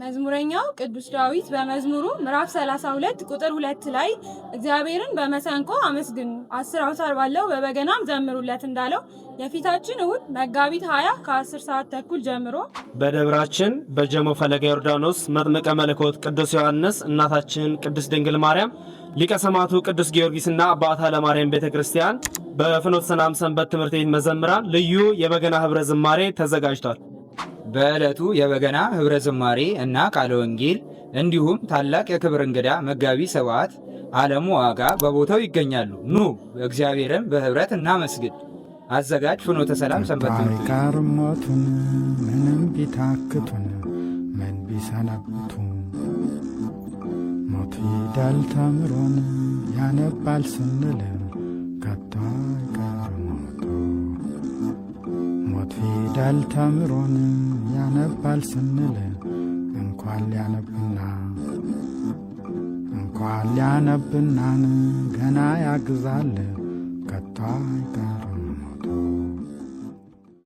መዝሙረኛው ቅዱስ ዳዊት በመዝሙሩ ምዕራፍ 32 ቁጥር 2 ላይ እግዚአብሔርን በመሰንቆ አመስግኑ 10 አውታር ባለው በበገናም ዘምሩለት እንዳለው የፊታችን እሁድ መጋቢት 20 ከ10 ሰዓት ተኩል ጀምሮ በደብራችን በጀሞ ፈለገ ዮርዳኖስ መጥምቀ መለኮት ቅዱስ ዮሐንስ እናታችን ቅድስት ድንግል ማርያም ሊቀ ሰማዕቱ ቅዱስ ጊዮርጊስና አባታ ለማርያም ቤተክርስቲያን በፍኖተ ሰላም ሰንበት ትምህርት ቤት መዘምራን ልዩ የበገና ህብረ ዝማሬ ተዘጋጅቷል። በዕለቱ የበገና ህብረ ዝማሬ እና ቃለ ወንጌል እንዲሁም ታላቅ የክብር እንግዳ መጋቢ ሰብዓት ዓለሙ ዋጋ በቦታው ይገኛሉ። ኑ እግዚአብሔርን በህብረት እናመስግን። አዘጋጅ ፍኖተ ሰላም ሰንበት ትምህርት ቤት። ሞቱን ምንም ቢታክቱን ምን ቢሰነብቱ ሞት ፊደል ተምሮን ያነባል ስንል ከቶ አይቀር ሞቱ። ሞት ፊደል ተምሮን ያነባል ስንል እንኳን ሊያነብናን ገና ያግዛል ከቶ አይቀር